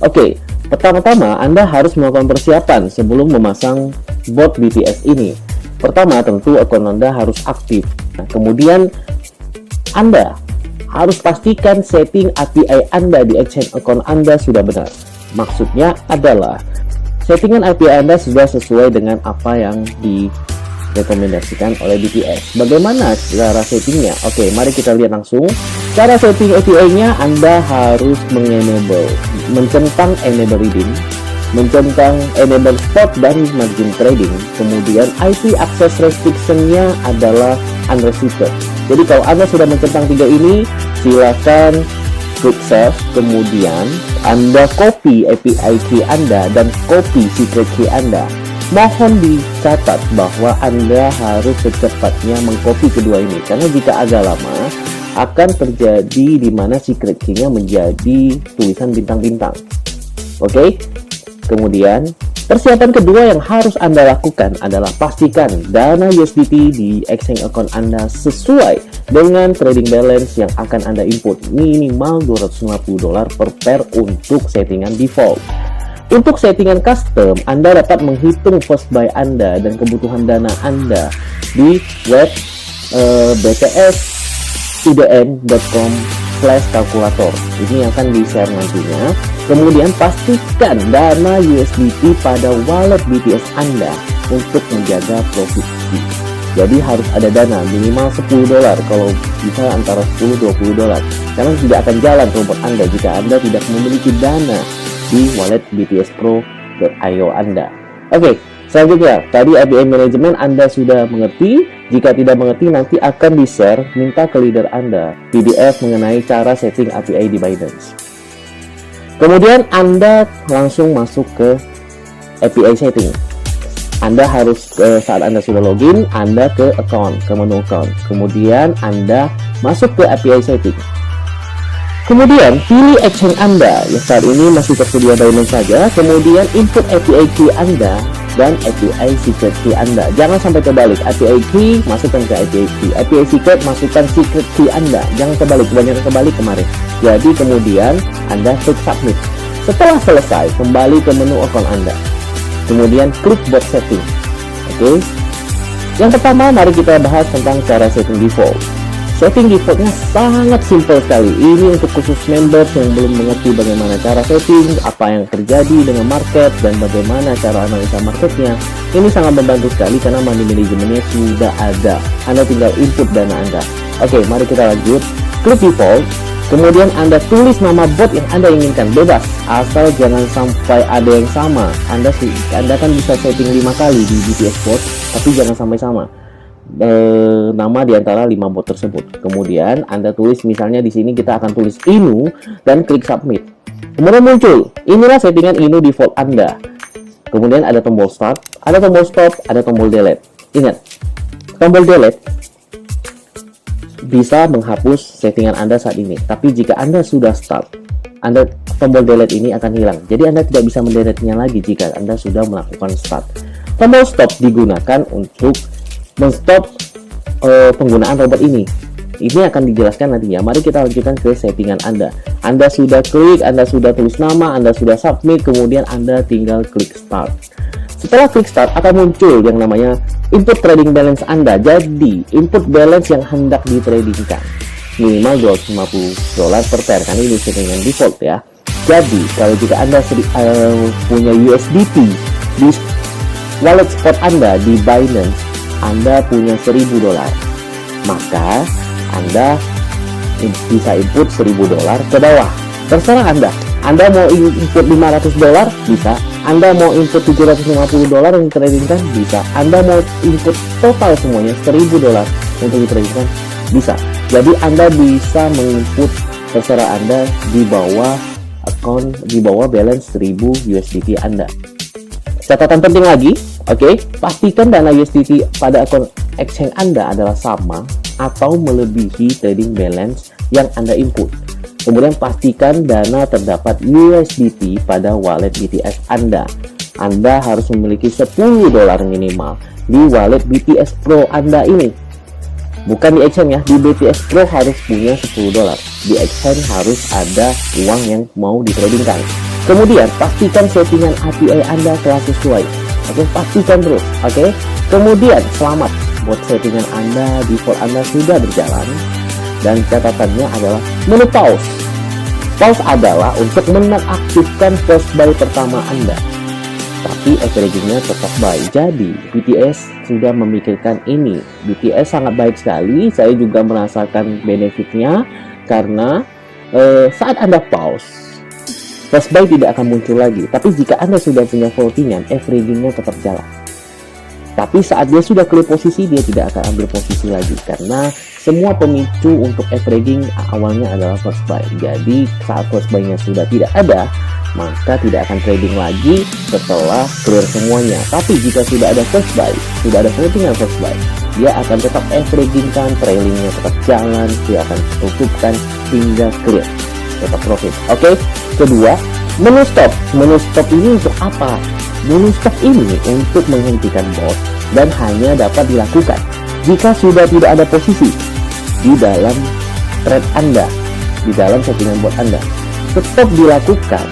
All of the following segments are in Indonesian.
Oke, pertama-tama Anda harus melakukan persiapan sebelum memasang bot BTS ini. Pertama, tentu akun Anda harus aktif. Nah, kemudian Anda harus pastikan setting API Anda di Exchange account Anda sudah benar. Maksudnya adalah settingan API Anda sudah sesuai dengan apa yang direkomendasikan oleh BTS. Bagaimana cara settingnya? Oke, mari kita lihat langsung. Cara setting API-nya, Anda harus mencentang enable reading, mencentang enable spot dan margin trading. Kemudian IP access restriction-nya adalah unrestricted. Jadi kalau Anda sudah mencentang 3 ini, silakan klik save. Kemudian Anda copy API key Anda dan copy secret key Anda. Mohon dicatat bahwa Anda harus secepatnya mengcopy kedua ini, karena jika agak lama akan terjadi di mana secret key-nya menjadi tulisan bintang-bintang. Oke? Kemudian persiapan kedua yang harus Anda lakukan adalah pastikan dana USDT di exchange account Anda sesuai dengan trading balance yang akan Anda input, minimal $250 per pair untuk settingan default. Untuk settingan custom, Anda dapat menghitung first buy Anda dan kebutuhan dana Anda di web btsidm.com/kalkulator. Ini akan di-share nantinya. Kemudian pastikan dana USDT pada wallet BTS Anda untuk menjaga profit. Jadi harus ada dana minimal $10, kalau bisa antara $10-20, karena tidak akan jalan robot Anda jika Anda tidak memiliki dana di wallet btspro.io Anda. Oke, selanjutnya tadi API management Anda sudah mengerti. Jika tidak mengerti, nanti akan di-share, minta ke leader Anda PDF mengenai cara setting API di Binance. Kemudian Anda langsung masuk ke API setting. Anda harus saat Anda sudah login, Anda ke account, ke menu account. Kemudian Anda masuk ke API setting. Kemudian pilih exchange Anda yang saat ini masih tersedia Binance saja. Kemudian input API key Anda dan API secret key Anda. Jangan sampai terbalik. API key masukkan ke API key, API secret masukkan secret key Anda. Jangan terbalik, kebanyakan terbalik kemarin. Jadi kemudian Anda klik submit. Setelah selesai, kembali ke menu account Anda. Kemudian klik bot setting. Oke. Yang pertama, mari kita bahas tentang cara setting default. Setting defaultnya sangat simpel sekali. Ini untuk khusus members yang belum mengerti bagaimana cara setting, apa yang terjadi dengan market, dan bagaimana cara analisa marketnya. Ini sangat membantu sekali karena money manajemennya sudah ada. Anda tinggal input dana Anda. Oke, mari kita lanjut. Klik default. Kemudian Anda tulis nama bot yang Anda inginkan, bebas, asal jangan sampai ada yang sama. Anda kan bisa setting 5 kali di BTS bot, tapi jangan sampai sama nama di antara 5 bot tersebut. Kemudian Anda tulis, misalnya di sini kita akan tulis Inu dan klik submit. Kemudian muncul, inilah settingan Inu default Anda. Kemudian ada tombol start, ada tombol stop, ada tombol delete. Ingat, tombol delete bisa menghapus settingan Anda saat ini. Tapi jika Anda sudah start, tombol delete ini akan hilang. Jadi Anda tidak bisa mendelete-nya lagi jika Anda sudah melakukan start. Tombol stop digunakan untuk men-stop penggunaan robot ini. Ini akan dijelaskan nantinya. Mari kita lanjutkan ke settingan Anda. Anda sudah klik, Anda sudah tulis nama, Anda sudah submit, kemudian Anda tinggal klik start. Setelah klik start akan muncul yang namanya input trading balance Anda. Jadi input balance yang hendak ditradingkan minimal $250 per pair, kan ini settingan default ya. Jadi kalau jika Anda punya USDT di wallet spot Anda di Binance, Anda punya $1.000, maka Anda bisa input $1.000 ke bawah. Terserah Anda. Anda mau input $500 bisa. Anda mau input $750 yang ditradingkan bisa. Anda mau input total semuanya $1.000 untuk ditradingkan bisa. Jadi Anda bisa menginput terserah Anda di bawah balance 1000 USDT Anda. Catatan penting lagi, pastikan dana USDT pada akun exchange Anda adalah sama atau melebihi trading balance yang Anda input. Kemudian pastikan dana terdapat USDT pada wallet BTS Anda. Anda harus memiliki $10 minimal di wallet BTS Pro Anda ini. Bukan di exchange ya, di BTS Pro harus punya $10. Di exchange harus ada uang yang mau ditradingkan. Kemudian pastikan settingan API Anda telah sesuai. Oke, pastikan terus. Oke. Kemudian selamat buat settingan Anda, default Anda sudah berjalan. Dan catatannya adalah menu pause. Pause adalah untuk menonaktifkan first buy pertama Anda, tapi averagingnya tetap buy. Jadi BTS sudah memikirkan ini. BTS sangat baik sekali. Saya juga merasakan benefitnya karena saat Anda pause, first buy tidak akan muncul lagi. Tapi jika Anda sudah punya floatingan, averagingnya tetap jalan. Tapi saat dia sudah clear posisi, dia tidak akan ambil posisi lagi karena semua pemicu untuk averaging awalnya adalah first buy. Jadi saat first buy-nya sudah tidak ada, maka tidak akan trading lagi setelah clear semuanya. Tapi jika sudah ada first buy, sudah ada floatingan first buy, dia akan tetap averaging kan, trailingnya tetap jalan, dia akan tutupkan hingga clear, tetap profit. Oke. Kedua, menu stop. Menu stop ini untuk apa? Menu stop ini untuk menghentikan bot dan hanya dapat dilakukan jika sudah tidak ada posisi di dalam trade Anda, di dalam settingan bot Anda. Tetap dilakukan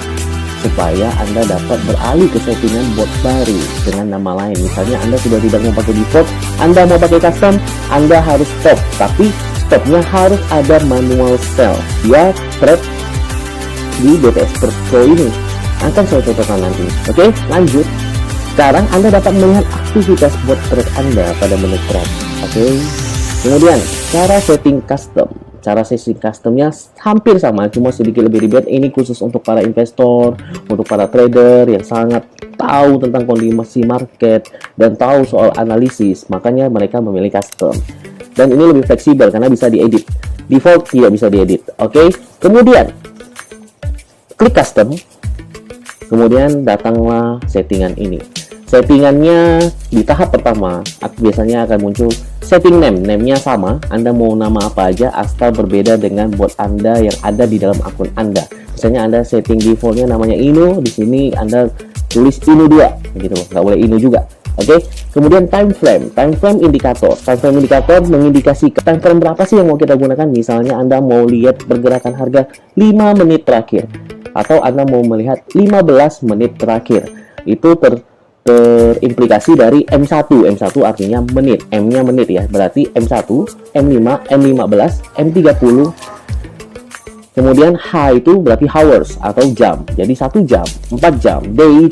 supaya Anda dapat beralih ke settingan bot baru dengan nama lain. Misalnya Anda sudah tidak mau pakai default, Anda mau pakai custom, Anda harus stop. Tapi stopnya harus ada manual sell. Dia trade di BTS Pro ini akan saya contohkan nanti. Oke, lanjut. Sekarang Anda dapat melihat aktivitas bot trade Anda pada menu trade. Oke. Kemudian cara setting custom. Cara setting customnya hampir sama, cuma sedikit lebih ribet. Ini khusus untuk para investor, untuk para trader yang sangat tahu tentang kondisi market dan tahu soal analisis. Makanya mereka memilih custom. Dan ini lebih fleksibel karena bisa diedit. Default tidak bisa diedit. Oke. Kemudian klik custom. Kemudian datanglah settingan ini. Settingannya di tahap pertama biasanya akan muncul setting name. Name-nya sama, Anda mau nama apa aja asal berbeda dengan bot Anda yang ada di dalam akun Anda. Misalnya Anda setting defaultnya namanya Inu, di sini Anda tulis Inu 2 gitu, nggak boleh Inu juga. Oke. Kemudian time frame indikator. Time frame indikator mengindikasikan time frame berapa sih yang mau kita gunakan. Misalnya Anda mau lihat pergerakan harga 5 menit terakhir atau Anda mau melihat 15 menit terakhir. Itu terimplikasi dari M1. M1 artinya menit, M-nya menit ya. Berarti M1, M5, M15, M30. Kemudian H itu berarti hours atau jam. Jadi 1 jam, 4 jam. Day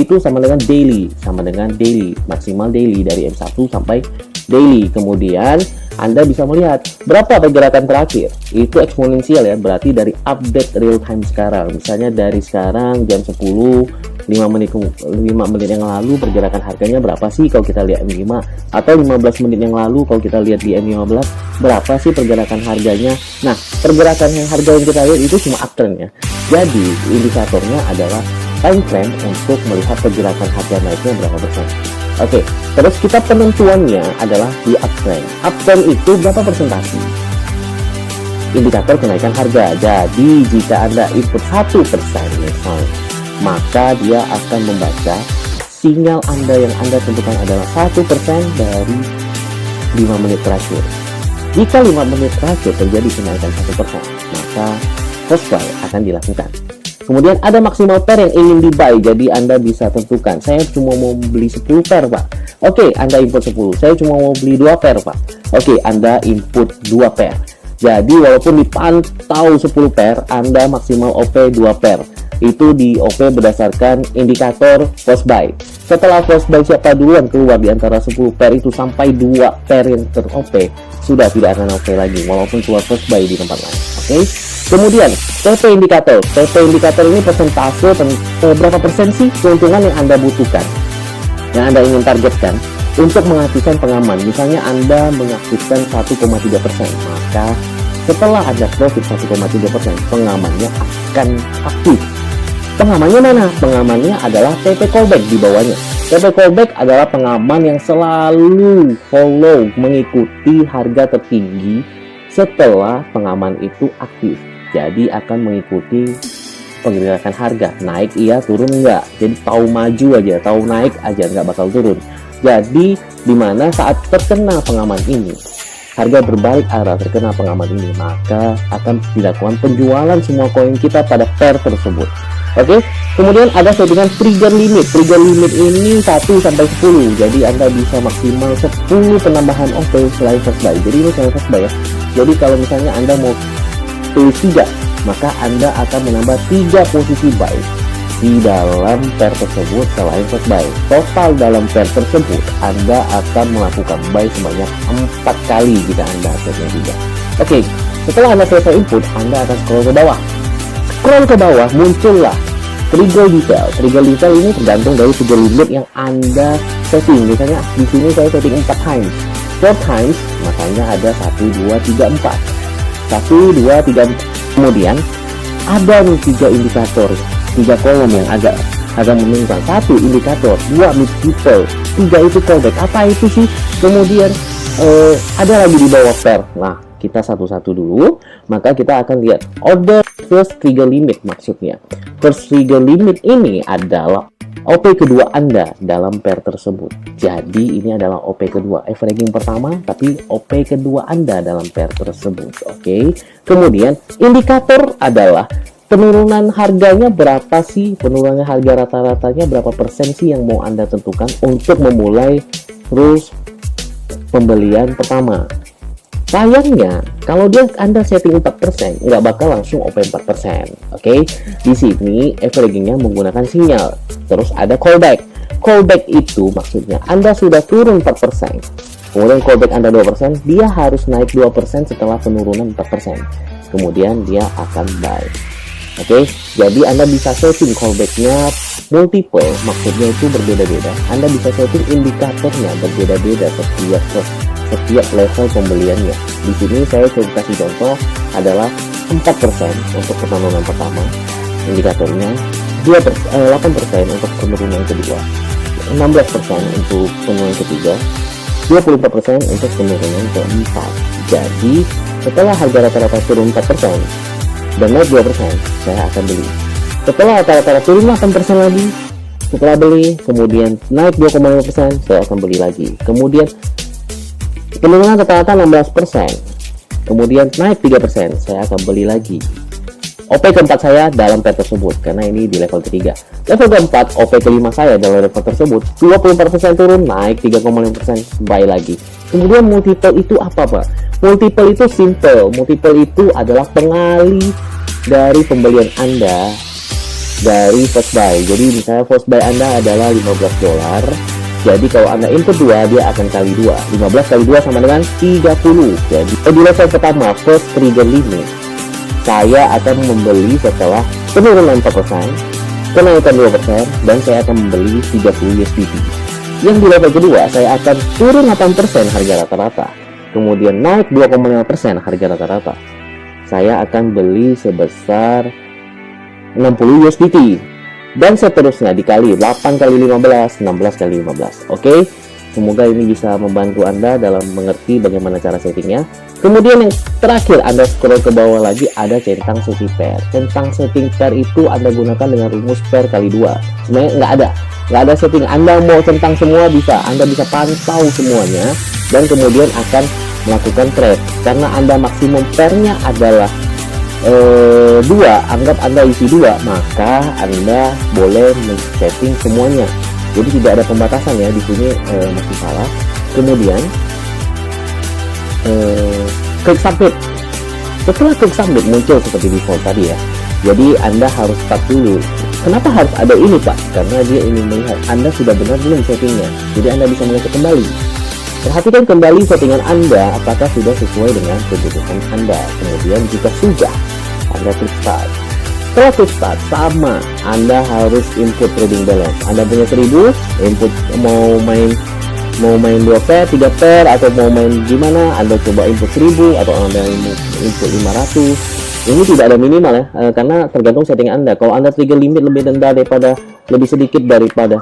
itu sama dengan daily, maksimal daily dari M1 sampai daily. Kemudian Anda bisa melihat berapa pergerakan terakhir. Itu eksponensial ya, berarti dari update real time sekarang. Misalnya dari sekarang jam 10, 5 menit yang lalu pergerakan harganya berapa sih kalau kita lihat M5, atau 15 menit yang lalu kalau kita lihat di M15 berapa sih pergerakan harganya. Nah, pergerakan harga yang kita lihat itu cuma uptrend ya. Jadi indikatornya adalah time frame untuk melihat pergerakan harga naiknya berapa persen. Oke, terus kita penentuannya adalah di uptrend. Uptrend itu berapa persentase indikator kenaikan harga. Jadi jika Anda input 1% misalnya, maka dia akan membaca sinyal Anda yang Anda tentukan adalah 1% dari 5 menit terakhir. Jika 5 menit terakhir terjadi kenaikan 1%, maka first buy akan dilakukan. Kemudian ada maksimal pair yang ingin di-buy, jadi Anda bisa tentukan, saya cuma mau beli 10 pair Pak. Oke, Anda input 10. Saya cuma mau beli 2 pair Pak. Oke, Anda input 2 pair. Jadi walaupun dipantau 10 pair, Anda maksimal OP 2 pair. Itu di OP berdasarkan indikator first buy. Setelah first buy siapa duluan keluar di antara 10 pair itu sampai 2 pair yang ter-OP, sudah tidak akan OP lagi walaupun keluar first buy di tempat lain. Oke. Kemudian TP indikator. TP indikator ini persentase berapa persen sih keuntungan yang Anda butuhkan, yang Anda ingin targetkan untuk mengaktifkan pengaman. Misalnya Anda mengaktifkan 1,3%, maka setelah ada profit 1,3%, pengamannya akan aktif. Pengamannya mana? Pengamannya adalah TP callback di bawahnya. TP callback adalah pengaman yang selalu follow, mengikuti harga tertinggi setelah pengaman itu aktif. Jadi akan mengikuti pergerakan harga, naik iya, turun enggak. Jadi tahu maju aja, tahu naik aja, nggak bakal turun. Jadi dimana saat terkena pengaman ini, harga berbalik arah terkena pengaman ini, maka akan dilakukan penjualan semua koin kita pada pair tersebut. Oke, kemudian ada settingan trigger limit. Trigger limit ini 1 sampai 10. Jadi Anda bisa maksimal 10 penambahan OP selain first buy. Jadi ini selain first buy ya. Jadi kalau misalnya Anda mau tulis 3, maka Anda akan menambah 3 posisi buy di dalam pair tersebut selain first buy. Total dalam pair tersebut Anda akan melakukan buy sebanyak 4 kali jika Anda setting 3. Oke, setelah Anda selesai input, Anda akan scroll ke bawah. Scroll ke bawah, muncullah trigger detail. Trigger detail ini tergantung dari trigger limit yang Anda setting. Misalnya di sini saya setting 4 times. 4 times, makanya ada 1, 2, 3, 4. 1, 2, 3, 4. Kemudian ada nih 3 indikator, 3 kolom yang agak menunjukkan. 1 indikator, 2 mid people, 3 itu callback. Apa itu sih? Kemudian ada lagi di bawah pair. Nah, kita satu-satu dulu. Maka kita akan lihat order first trigger limit maksudnya. First trigger limit ini adalah OP kedua Anda dalam pair tersebut. Jadi ini adalah OP kedua, averaging pertama, tapi OP kedua Anda dalam pair tersebut. Oke. Kemudian indikator adalah penurunan harganya berapa sih? Penurunan harga rata-ratanya berapa persen sih yang mau Anda tentukan untuk memulai terus pembelian pertama. Sayangnya, kalau Anda setting 4%, nggak bakal langsung OP 4%. Oke, di sini averagingnya menggunakan sinyal. Terus ada callback. Callback itu maksudnya Anda sudah turun 4%. Kemudian callback Anda 2%, dia harus naik 2% setelah penurunan 4%. Kemudian dia akan buy. Oke, jadi Anda bisa setting callbacknya multiple, maksudnya itu berbeda-beda. Anda bisa setting indikatornya berbeda-beda setiap level pembeliannya. Di sini saya kasih contoh adalah 4% untuk penurunan pertama, indikatornya 8% untuk penurunan kedua, 16% untuk penurunan ketiga, 24% untuk penurunan keempat. Jadi setelah harga rata-rata turun 4% dan naik 2%, saya akan beli. Setelah rata-rata turun 8% lagi, setelah beli, kemudian naik 2,5%, saya akan beli lagi. Kemudian penurunan rata-rata 16%, kemudian naik 3%, saya akan beli lagi. OP keempat saya dalam pair tersebut, karena ini di level ketiga. Level keempat, OP kelima saya dalam level tersebut, 24% turun, naik 3,5%, buy lagi. Kemudian multiple itu apa, Pak? Multiple itu simple. Multiple itu adalah pengali dari pembelian Anda dari first buy. Jadi misalnya first buy Anda adalah $15. Jadi kalau Anda input 2, dia akan kali 2. 15 kali 2 sama dengan 30. Jadi di level pertama, first trigger limit, saya akan membeli setelah penurunan 4%, kenaikan 2%, dan saya akan membeli 30 USDT. Yang di level kedua, saya akan turun 8% harga rata-rata, kemudian naik 2,5% harga rata-rata. Saya akan beli sebesar 60 USDT. Dan seterusnya dikali 8 kali 15, 16 kali 15. Oke, semoga ini bisa membantu Anda dalam mengerti bagaimana cara settingnya. Kemudian yang terakhir, Anda scroll ke bawah lagi, ada centang setting pair. Centang setting pair itu Anda gunakan dengan rumus pair kali 2. Sebenarnya nggak ada setting. Anda mau centang semua bisa. Anda bisa pantau semuanya dan kemudian akan melakukan trade. Karena Anda maksimum pairnya adalah 2, anggap Anda isi 2, maka Anda boleh men-setting semuanya. Jadi tidak ada pembatasan ya, di sini masih salah. Kemudian klik submit. Setelah klik submit muncul seperti default tadi ya. Jadi Anda harus start dulu. Kenapa harus ada ini, Pak? Karena dia ingin melihat Anda sudah benar belum settingnya. Jadi Anda bisa melihat kembali. Perhatikan kembali settingan Anda apakah sudah sesuai dengan kebutuhan Anda. Kemudian jika sudah, Anda klik start. Setelah klik start, sama, Anda harus input trading balance. Anda punya 1000, input mau main 2 pair, 3 pair, atau mau main gimana, Anda coba input 1000 atau Anda input 500. Ini tidak ada minimal ya, karena tergantung setting Anda. Kalau Anda trigger limit lebih sedikit daripada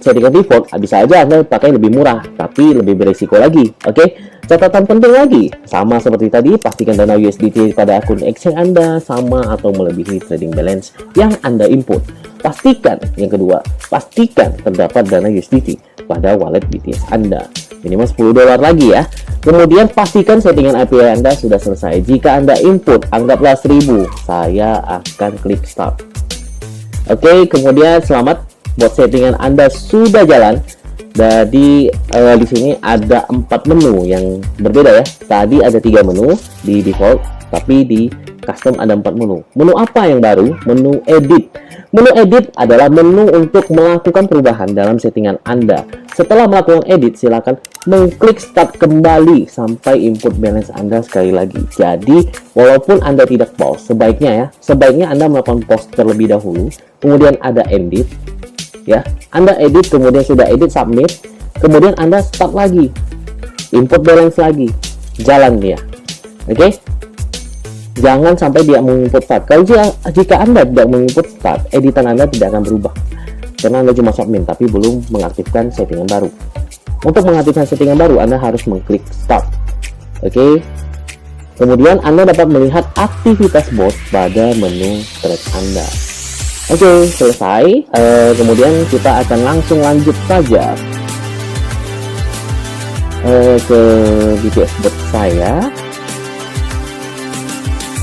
settingan default, bisa aja Anda pakai lebih murah, tapi lebih beresiko lagi. Oke, catatan penting lagi, sama seperti tadi, pastikan dana USDT pada akun exchange Anda sama atau melebihi trading balance yang Anda input. Pastikan, yang kedua, pastikan terdapat dana USDT pada wallet BTS Anda, minimal $10 lagi ya. Kemudian pastikan settingan API Anda sudah selesai. Jika Anda input, anggaplah 1000, saya akan klik start. Oke, kemudian selamat, bot settingan Anda sudah jalan. Jadi di sini ada 4 menu yang berbeda ya. Tadi ada 3 menu di default, tapi di custom ada 4 menu. Menu apa yang baru? Menu edit. Menu edit adalah menu untuk melakukan perubahan dalam settingan Anda. Setelah melakukan edit, silakan mengklik start kembali sampai input balance Anda sekali lagi. Jadi, walaupun Anda tidak pause, sebaiknya Anda melakukan pause terlebih dahulu, kemudian ada edit, ya. Anda edit, kemudian sudah edit, submit, kemudian Anda start lagi, input balance lagi, jalan dia. Oke? Jangan sampai dia menginput start. Kalau jika Anda tidak menginput start, editan Anda tidak akan berubah. Karena Anda cuma submit, tapi belum mengaktifkan settingan baru. Untuk mengaktifkan settingan baru, Anda harus mengklik start. Oke. Kemudian Anda dapat melihat aktivitas bot pada menu thread Anda. Oke, selesai. Kemudian kita akan langsung lanjut saja ke BTS bot saya.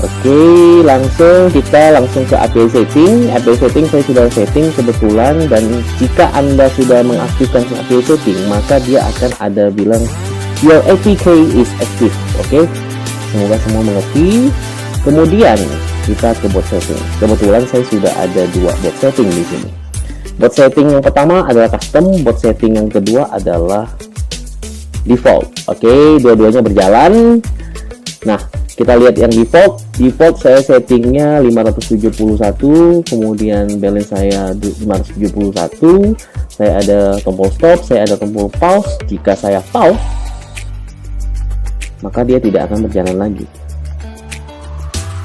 Oke, kita langsung ke API setting. API setting saya sudah setting kebetulan, dan jika Anda sudah mengaktifkan API setting, maka dia akan ada bilang your APK is active. Oke, semoga semua mengerti. Kemudian kita ke bot setting. Kebetulan saya sudah ada 2 bot setting di sini. Bot setting yang pertama adalah custom, bot setting yang kedua adalah default. Oke, dua-duanya berjalan. Nah, kita lihat yang default. Default saya settingnya 571, kemudian balance saya 571. Saya ada tombol stop, saya ada tombol pause. Jika saya pause, maka dia tidak akan berjalan lagi.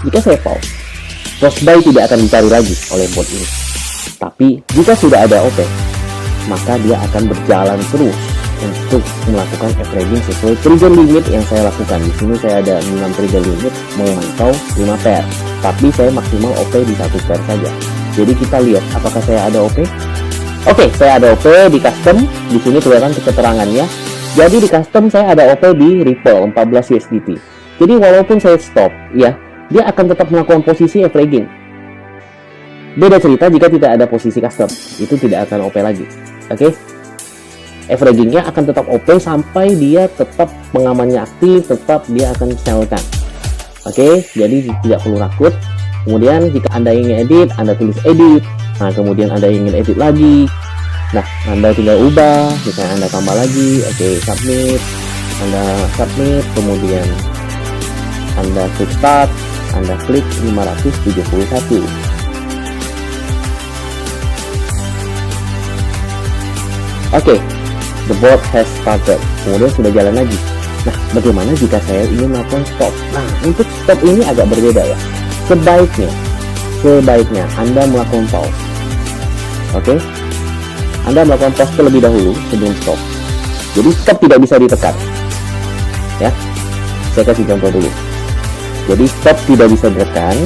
Jika saya pause by tidak akan dicari lagi oleh bot ini. Tapi jika sudah ada OP, maka dia akan berjalan terus untuk melakukan averaging sesuai trigger limit yang saya lakukan. Di sini saya ada 6 trigger limit memantau 5 pair, tapi saya maksimal OP di 1 pair saja. Jadi kita lihat apakah saya ada OP. Oke, saya ada OP di custom. Di sini kelihatan keterangannya. Jadi di custom saya ada OP di Ripple 14 USDT. Jadi walaupun saya stop, ya, dia akan tetap melakukan posisi averaging. Beda cerita jika tidak ada posisi custom, itu tidak akan OP lagi. Oke. Averagingnya akan tetap OP sampai dia tetap pengamannya aktif, tetap dia akan setelkan. Oke, jadi tidak perlu takut. Kemudian jika Anda ingin edit, Anda tulis edit. Nah, kemudian Anda ingin edit lagi. Nah, Anda tinggal ubah, jika Anda tambah lagi. Oke, submit. Anda submit, kemudian Anda klik start, Anda klik 571. Oke. The bot has started. Kemudian sudah jalan lagi. Nah, bagaimana jika saya ingin melakukan stop? Nah, untuk stop ini agak berbeda ya. Sebaiknya Anda melakukan pause. Oke? Anda melakukan pause terlebih dahulu sebelum stop. Jadi stop tidak bisa ditekan. Ya. Saya kasih contoh dulu. Jadi stop tidak bisa ditekan.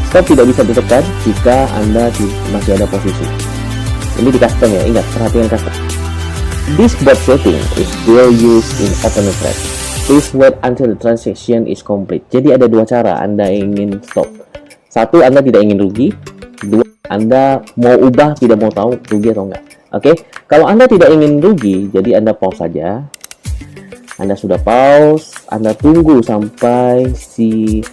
Stop tidak bisa ditekan jika Anda masih ada posisi. Ini di custom ya, ingat, perhatikan custom. This bot setting is still used in open thread. Please wait until the transaction is complete. Jadi ada 2 cara Anda ingin stop. 1, Anda tidak ingin rugi. 2, Anda mau ubah, tidak mau tahu rugi atau enggak. Oke, kalau Anda tidak ingin rugi, jadi Anda pause saja. Anda sudah pause, Anda tunggu sampai si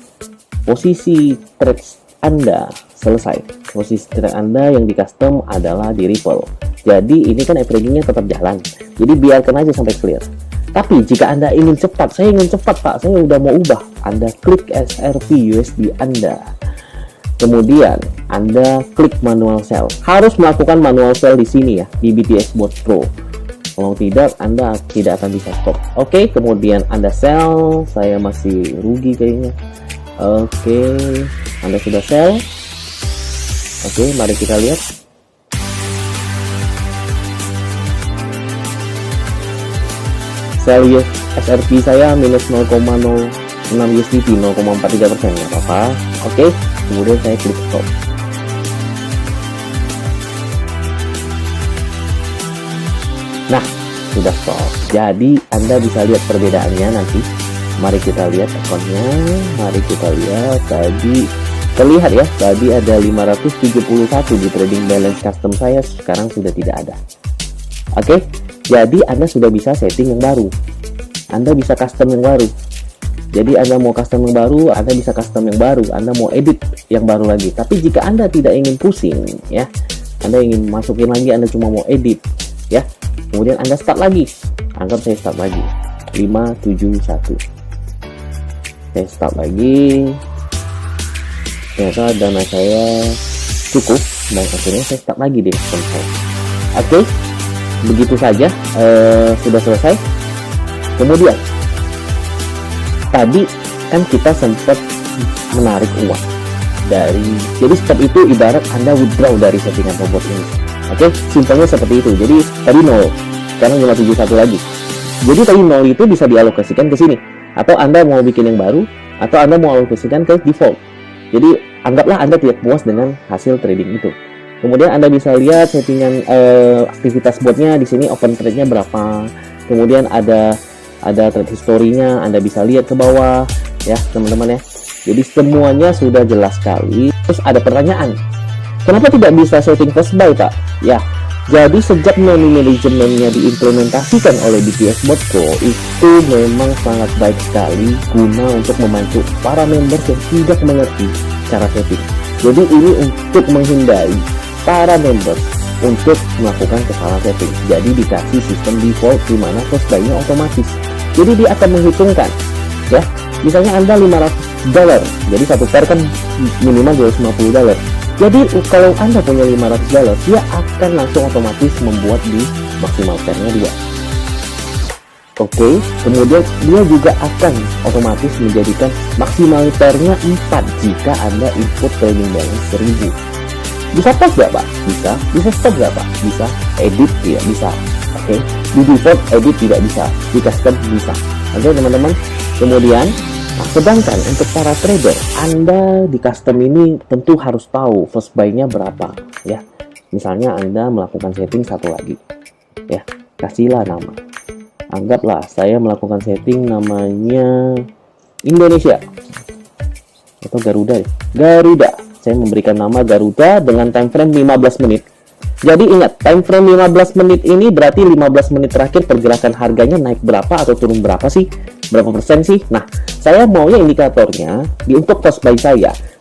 posisi thread Anda selesai. Posisi thread Anda yang di custom adalah di Ripple. Jadi ini kan averagingnya tetap jalan. Jadi biarkan aja sampai clear. Tapi jika Anda ingin cepat, saya ingin cepat Pak, saya udah mau ubah. Anda klik SRP USD Anda. Kemudian Anda klik manual sell. Harus melakukan manual sell di sini ya, di BTS Bot Pro. Kalau tidak, Anda tidak akan bisa stop. Oke, kemudian Anda sell. Saya masih rugi kayaknya. Oke, Anda sudah sell. Oke, mari kita lihat. Sell SRP saya minus 0,06 USDT, 0,43%, nggak apa-apa. Oke, kemudian saya klik stop. Nah, sudah stop. Jadi Anda bisa lihat perbedaannya nanti. Mari kita lihat akunnya. Mari kita lihat tadi Terlihat ya, tadi ada 571 di trading balance custom saya, sekarang sudah tidak ada. Oke, jadi Anda sudah bisa setting yang baru. Anda bisa custom yang baru. Jadi Anda mau custom yang baru, Anda bisa custom yang baru. Anda mau edit yang baru lagi. Tapi jika Anda tidak ingin pusing, ya, Anda ingin masukin lagi, Anda cuma mau edit, ya. Kemudian Anda start lagi. Anggap saya start lagi. 571. Saya start lagi. Ternyata dana saya cukup, dan akhirnya saya start lagi deh. Oke, begitu saja, sudah selesai. Kemudian tadi kan kita sempat menarik uang dari, jadi step itu ibarat Anda withdraw dari settingan robot ini. Oke, simpelnya seperti itu. Jadi tadi 0, sekarang 571 lagi. Jadi tadi 0 itu bisa dialokasikan ke sini, atau Anda mau bikin yang baru, atau Anda mau alokasikan ke default. Jadi anggaplah Anda tidak puas dengan hasil trading itu. Kemudian Anda bisa lihat settingan aktivitas botnya di sini, open trade-nya berapa. Kemudian ada trade history-nya, Anda bisa lihat ke bawah ya, teman-teman ya. Jadi semuanya sudah jelas sekali. Terus ada pertanyaan, kenapa tidak bisa setting first buy, Pak? Ya, jadi sejak money manajemennya diimplementasikan oleh BTS Bot Pro, itu memang sangat baik sekali guna untuk membantu para members yang tidak mengerti cara setting. Jadi ini untuk menghindari para members untuk melakukan kesalahan setting. Jadi dikasih sistem default di mana first buy-nya otomatis. Jadi dia akan menghitungkan, ya. Misalnya Anda $500, jadi satu pair kan minimal $250. Jadi kalau Anda punya $500, dia akan langsung otomatis membuat di maksimal pairnya 2. Oke, kemudian dia juga akan otomatis menjadikan maksimal pairnya 4 jika Anda input trading balance 1000. Bisa pause nggak, Pak? Bisa. Bisa stop nggak, Pak? Bisa. Edit tidak bisa. Oke, di default edit tidak bisa, di custom bisa. Oke, teman-teman. Kemudian, nah, sedangkan untuk para trader, Anda di custom ini tentu harus tahu first buy-nya berapa, ya. Misalnya Anda melakukan setting satu lagi, ya. Kasihlah nama. Anggaplah saya melakukan setting namanya Indonesia atau Garuda. Garuda. Saya memberikan nama Garuda dengan time frame 15 menit. Jadi ingat, time frame 15 menit ini berarti 15 menit terakhir pergerakan harganya naik berapa atau turun berapa sih? Berapa persen sih? Nah, saya maunya indikatornya untuk first buy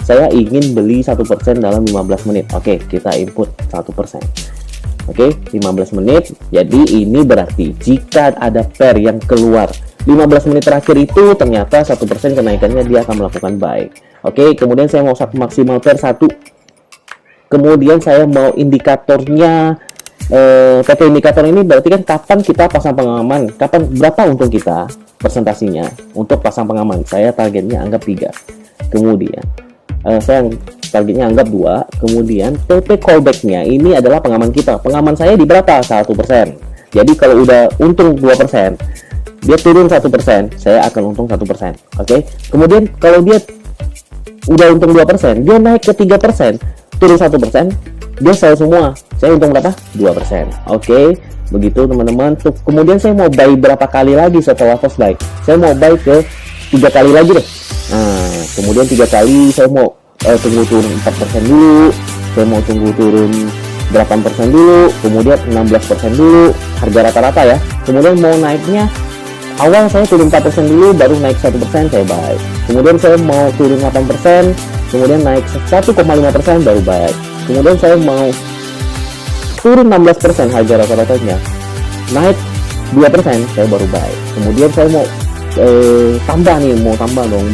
saya ingin beli 1% dalam 15 menit. Oke, kita input 1%. Oke, 15 menit. Jadi ini berarti jika ada pair yang keluar 15 menit terakhir itu ternyata 1% kenaikannya, dia akan melakukan buy. Oke, kemudian saya mau satu maksimal pair 1. Kemudian saya mau indikatornya, PT indikator ini berarti kan kapan kita pasang pengaman, kapan berapa untung kita persentasinya untuk pasang pengaman. Saya targetnya anggap 3. Kemudian saya targetnya anggap 2. Kemudian TP callback-nya ini adalah pengaman kita. Pengaman saya di berapa? 1%. Jadi kalau udah untung 2%, dia turun 1%, saya akan untung 1%. Oke. Kemudian kalau dia udah untung 2%, dia naik ke 3%, turun 1%, dia sell semua. Saya untung berapa? 2%. Oke, begitu teman-teman. Kemudian saya mau buy berapa kali lagi setelah first buy? Saya mau buy ke 3 kali lagi deh. Nah, kemudian 3 kali saya mau tunggu turun 4% dulu. Saya mau tunggu turun 8% dulu, kemudian 16% dulu, harga rata-rata ya. Kemudian mau naiknya, awal saya turun 4% dulu, baru naik 1%, saya buy. Kemudian saya mau turun 8%, kemudian naik 1,5%, baru buy. Kemudian saya mau turun 16% harga rata-ratanya, naik 2%, saya baru buy. Kemudian saya mau tambah nih, mau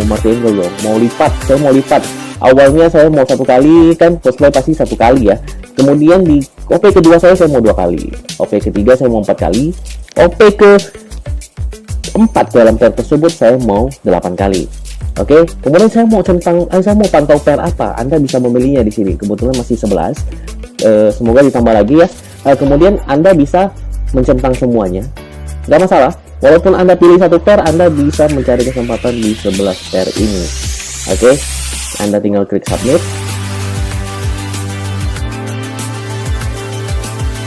margin dong, mau lipat, saya mau lipat. Awalnya saya mau 1 kali, kan first buy pasti 1 kali ya. Kemudian di OP kedua saya mau 2 kali. OP ketiga saya mau 4 kali. OP ke 4 dalam pair tersebut saya mau 8 kali. Oke, kemudian saya mau pantau pair apa? Anda bisa memilihnya di sini. Kebetulan masih 11. Semoga ditambah lagi ya. Kemudian Anda bisa mencentang semuanya. Nggak masalah. Walaupun Anda pilih 1 pair, Anda bisa mencari kesempatan di 11 pair ini. Oke, Anda tinggal klik submit.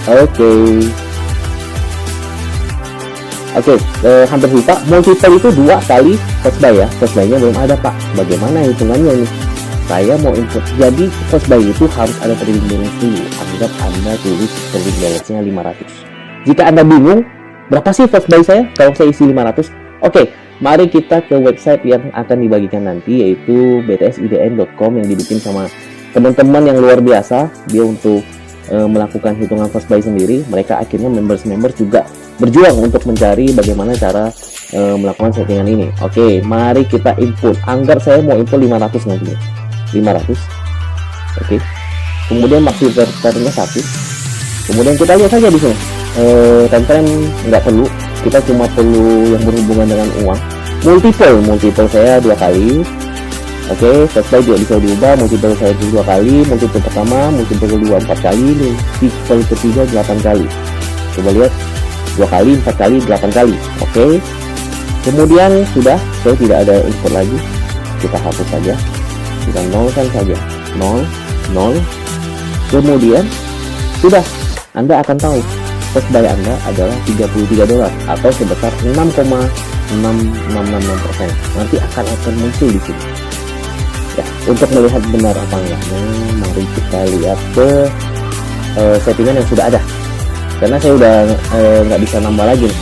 Oke, hampir lupa. Multiple itu 2 kali first buy ya. First buy-nya belum ada, Pak. Bagaimana hitungannya ini? saya mau input. Jadi first buy itu harus ada trading balance dulu. Anggap Anda tulis trading balance-nya 500. Jika Anda bingung, berapa sih first buy saya kalau saya isi 500? Oke, mari kita ke website yang akan dibagikan nanti, yaitu btsidn.com yang dibikin sama teman-teman yang luar biasa. Dia untuk melakukan hitungan first buy sendiri. Mereka akhirnya members juga berjuang untuk mencari bagaimana cara melakukan settingan ini. Oke, mari kita input. Anggar saya mau input 500 nantinya. 500. Oke. Kemudian maksi verternya 1. Kemudian kita lihat saja di sini. Time frame nggak perlu. Kita cuma perlu yang berhubungan dengan uang. Multiple saya 2 kali. Oke, first buy juga bisa diubah. Multiple saya 2 kali. Multiple pertama, multiple kedua 4 kali, multiple ketiga 8 kali. Coba lihat, 2 kali, 4 kali, 8 kali. Oke. Kemudian sudah, saya tidak ada input lagi. Kita hapus saja. Kita nolkan saja. 0. Kemudian sudah, Anda akan tahu first buy Anda adalah $33 atau sebesar 6,6666%. Nanti akan muncul di sini. Ya, untuk melihat benar apa enggaknya, mari kita lihat ke settingan yang sudah ada. Karena saya udah nggak bisa nambah lagi nih.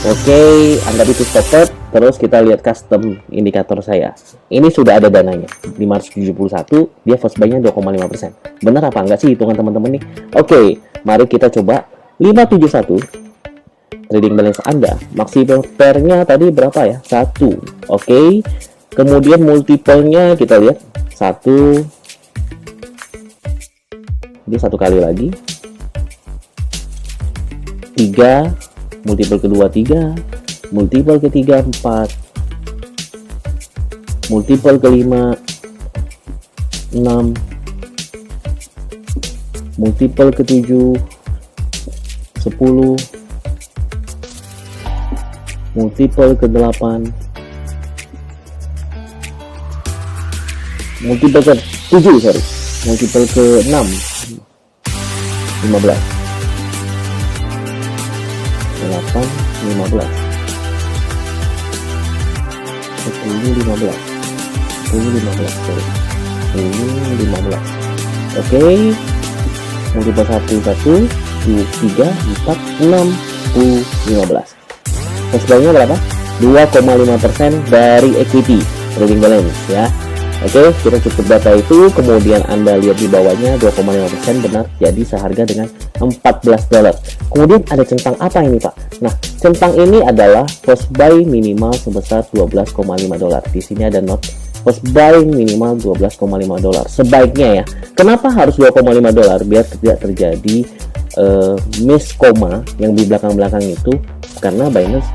Oke, anggap itu stopped. Terus kita lihat custom indikator saya. Ini sudah ada dananya 571, dia first buy-nya 2,5%. Benar apa enggak sih hitungan teman-teman nih? Oke, mari kita coba 571 trading balance Anda. Maksi pair-nya tadi berapa ya? 1. Oke. Kemudian multiple-nya kita lihat 1. Dia 1 kali lagi. 3, multiple kedua 3, multiple ketiga 4, multiple kelima 6, multiple ketujuh 10, multiple ke-8, multiple ke-7, multiple ke-6 15, 8, 15, 10, 15, 15. Oke, multiple 1, 2, 3, 4, 6, 10, 15. First buy-nya berapa? 2,5% dari equity trading balance ya. Oke, kita cukup data itu, kemudian Anda lihat di bawahnya 2,5% benar, jadi seharga dengan $14. Kemudian ada centang apa ini Pak? Nah, centang ini adalah first buy minimal sebesar $12,5. Di sini ada note first buy minimal $12,5. Sebaiknya ya. Kenapa harus $2,5? Biar tidak terjadi miss koma yang di belakang-belakang itu, karena Binance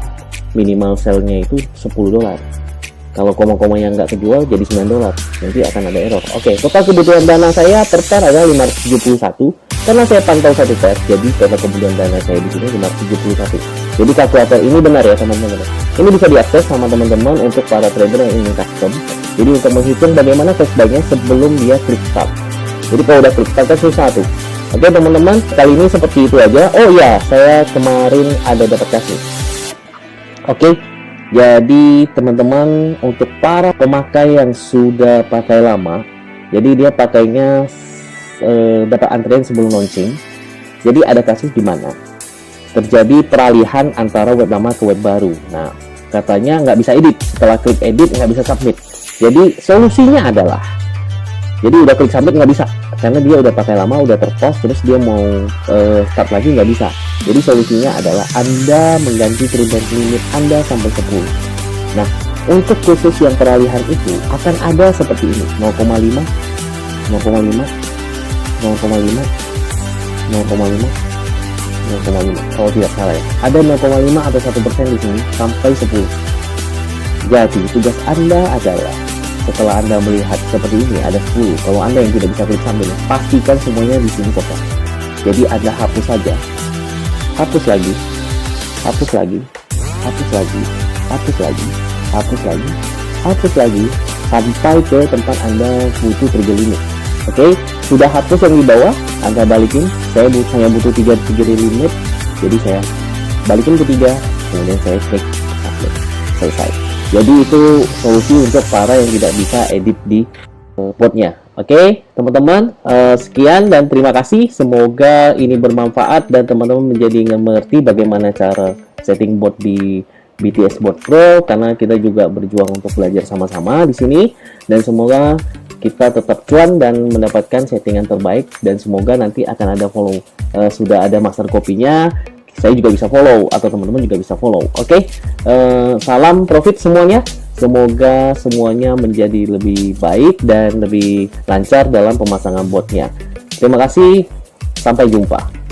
minimal sell-nya itu $10. Kalau koma-koma yang nggak kejual jadi $9, nanti akan ada error. Oke, total kebutuhan dana saya per pair adalah 571. Karena saya pantau 1 pair, jadi total kebutuhan dana saya di sini 571. Jadi kalkulator ini benar ya teman-teman. Ini bisa diakses sama teman-teman untuk para trader yang ingin custom. Jadi untuk menghitung bagaimana first buy-nya sebelum dia klik start. Jadi kalau udah klik start kan susah tuh. Oke teman-teman, kali ini seperti itu aja. Oh iya, saya kemarin ada dapat kasih. Oke. Jadi teman-teman, untuk para pemakai yang sudah pakai lama, jadi dia pakainya dapat antrian sebelum launching. Jadi ada kasus di mana terjadi peralihan antara web lama ke web baru. Nah, katanya nggak bisa edit, setelah klik edit nggak bisa submit. Jadi solusinya adalah, jadi udah klik submit nggak bisa, karena dia udah pakai lama, udah terpost, terus dia mau start lagi nggak bisa. Jadi solusinya adalah Anda mengganti trade limit Anda sampai 10. Nah, untuk khusus yang peralihan itu akan ada seperti ini, 0,5, 0,5, 0,5, 0,5, 0,5. Kalau tidak salah ya, ada 0,5 atau 1% di sini sampai 10. Jadi tugas Anda adalah setelah Anda melihat seperti ini ada 10. Kalau Anda yang tidak bisa klik sambil, pastikan semuanya di sini kosong. Jadi Anda hapus saja. Hapus lagi, hapus lagi, hapus lagi, hapus lagi, hapus lagi, hapus lagi, sampai ke tempat Anda butuh trigger limit. Oke, sudah hapus yang di bawah, Anda balikin. Saya hanya butuh 3 trigger limit, jadi saya balikin ke 3, kemudian saya klik submit, selesai. Jadi itu solusi untuk para yang tidak bisa edit di botnya. Oke, teman-teman, sekian dan terima kasih. Semoga ini bermanfaat dan teman-teman menjadi mengerti bagaimana cara setting bot di BTS Bot Pro, karena kita juga berjuang untuk belajar sama-sama di sini. Dan semoga kita tetap cuan dan mendapatkan settingan terbaik, dan semoga nanti akan ada follow, sudah ada master copy-nya. Saya juga bisa follow atau teman-teman juga bisa follow. Oke, salam profit semuanya. Semoga semuanya menjadi lebih baik dan lebih lancar dalam pemasangan botnya. Terima kasih, sampai jumpa.